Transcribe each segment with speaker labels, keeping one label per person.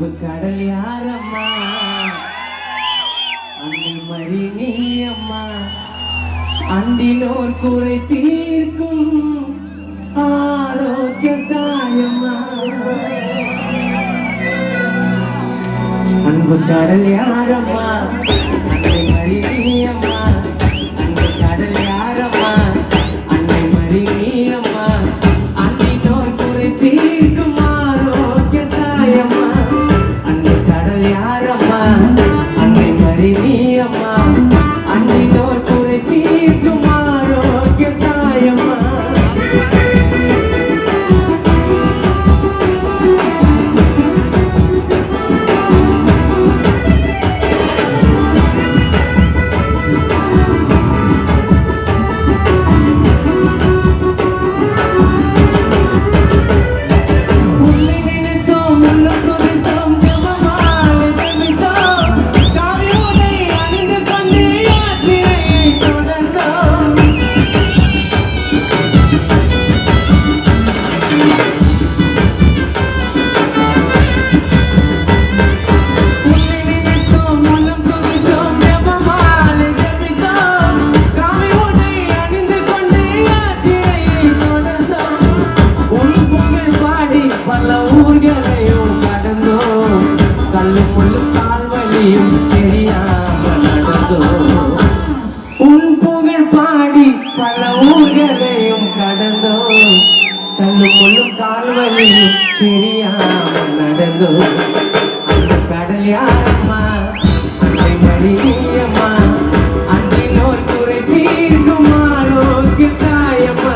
Speaker 1: அன்பு கடல் யாரம்மா அன்னை மறி நீ அம்மா அண்டினோர் குறை தீர்க்கும் ஆரோக்கிய தாயம்மா அன்பு கடல் யாரம்மா அன்னை மறி நீ அம்மா அன்பு கடல் யாரம்மா அன்னை மறி நீ அம்மா அண்டினோர் குறை தீர்க்கும் ஆரோக்கிய தாயம்மா அன்பு கடல் யாரம்மா அன்னை மறி நீ அம்மா அண்டினோர் குறை தீர்க்கும் ஆரோக்கிய தாயம்மா உன் புகழ் பாடி பல ஊர்களையும் கடந்தோ கல்லும் முள்ளும் கால்வழியும் தெரியாமல் நடந்தோ அந்த கடல் யாரம்மா அன்னை மறி நீ அம்மா அன்றினோர் குறை தீர்க்கும் ஆரோக்கிய தாயம்மா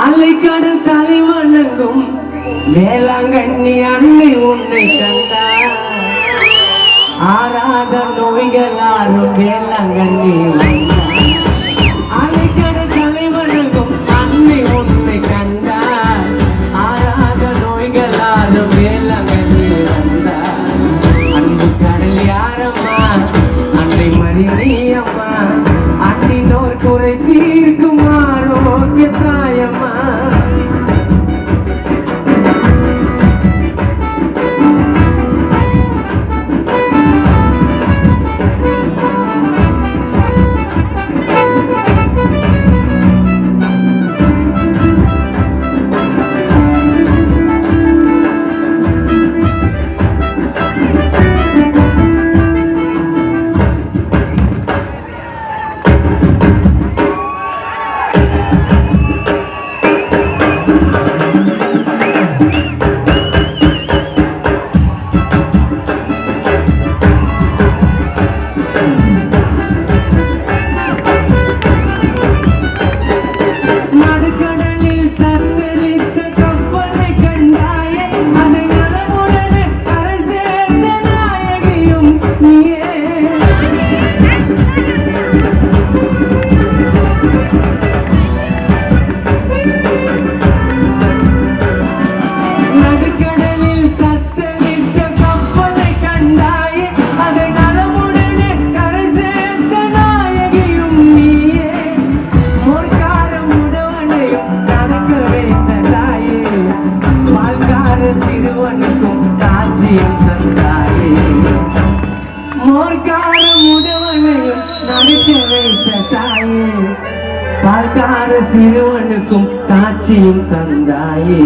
Speaker 1: அலைக்கடல் தலைவணங்கும் வேளாங்கண்ணி அன்னை உன்னை கண்டார் ஆறாத நோய்களாரும் வேளாங்கண்ணி அலைக்கடல் தலைவணங்கும் அன்னை உன்னை கண்டார் ஆறாத நோய்களாரும் வேளாங்கண்ணி வந்தார் அன்பு கடல் யாரம்மா அன்னை மறி நீ அம்மா அன்னினோர் குறை தீர்க்கும் ஆரோக்கிய தாயம்மா பால்கார சிறுவனுக்கும் காட்சியும் தந்தாயே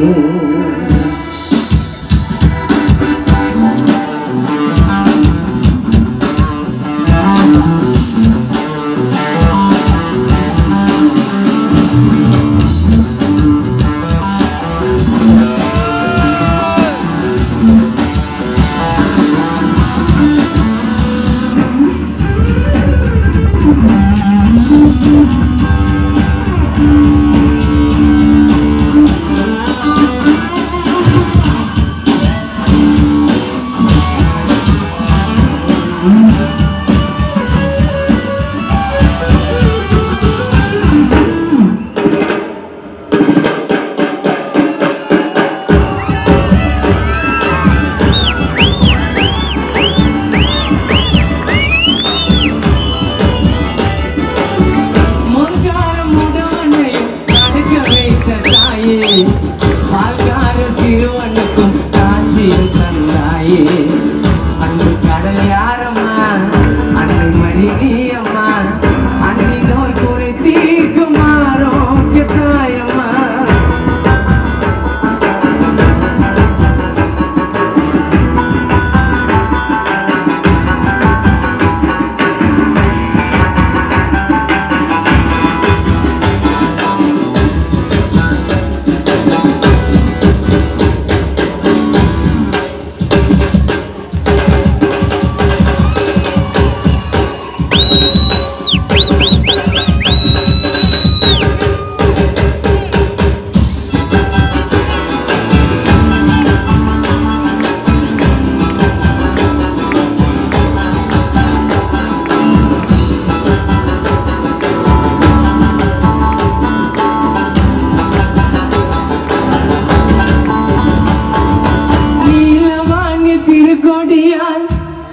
Speaker 1: தந்தாயே பால்கார சிறுவனுக்கும் காட்சியும் தந்தாயே அன்பு கடல் யாரம்மா அன்னை மணி நீயம்மா அன்னினோர் குறை தீர்க்கும் ஆரோக்கிய தாயம்மா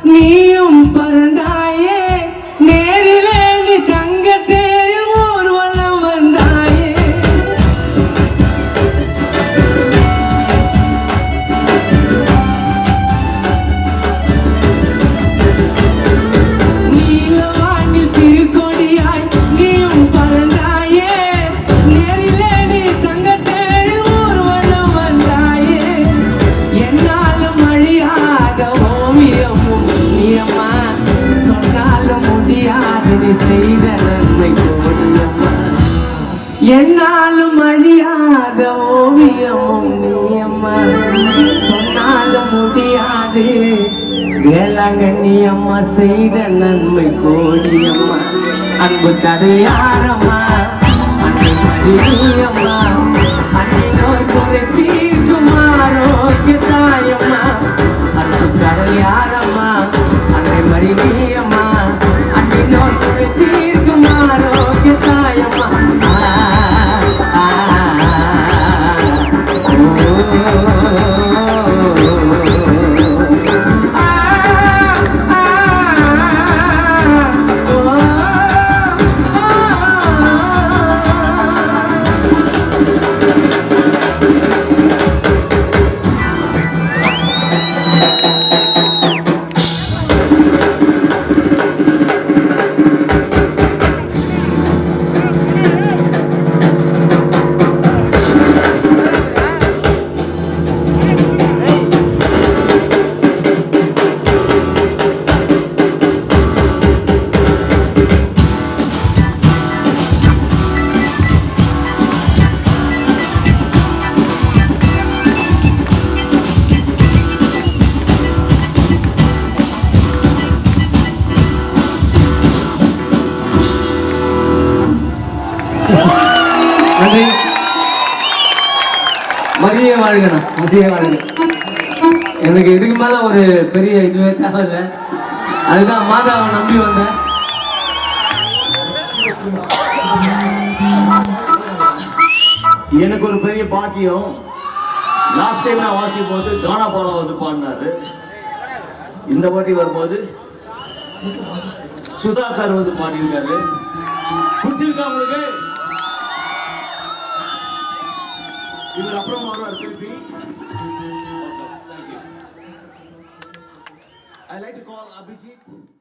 Speaker 1: நீயும் பறந்தாயே நேரிலே நீ தங்கத்தேரில் ஊர்வலம் வந்தாயே நீலவானில் திருக்கொடியாய் நீயும் பறந்தாயே நேரிலே நீ தங்கத்தேரில் ஊர்வலம் வந்தாயே என்னாலும் அழியாத ஓவியமும் நீயம்மா சொன்னாலும் முடியாது நீ செய்த நன்மை கோடியம்மா என்னாலும் அழியாத ஓவியமும் நீயம்மா சொன்னாலும் முடியாது வேளாங்கண்ணி அம்மா செய்த நன்மை கோடியம்மா அன்பு கடல் யாரம்மா அன்னை மரியம்மா அன்னை நோய் குறை தீர்க்கும் ஆரோக்கிய தாயம்மா அன்பு கடல் யாரம்மா அன்னை மரியம்மா அன்னை நோய் குறை தீர்க்கும் ஆரோக்கிய தாயம்மா நன்றி. மதிய வாழ்கண்ணா மதிய வாழ்க. எனக்கு இதுக்கு மேல ஒரு பெரிய இதுவே தேவையில்ல. அதுதான் மாதாவை நம்பி வந்தேன்.
Speaker 2: எனக்கு ஒரு பெரிய பாக்கியம். லாஸ்ட் டைம் நான் வாசிக்கும் போது கானா பாலம் வந்து பாடினாரு. இந்த வாட்டி வரும்போது சுதாகர் வந்து பாடியிருக்காரு. புரிஞ்சிருக்கா உங்களுக்கு? இவர் அப்புறம் வருவார் திருப்பி. I like to call Abhijit.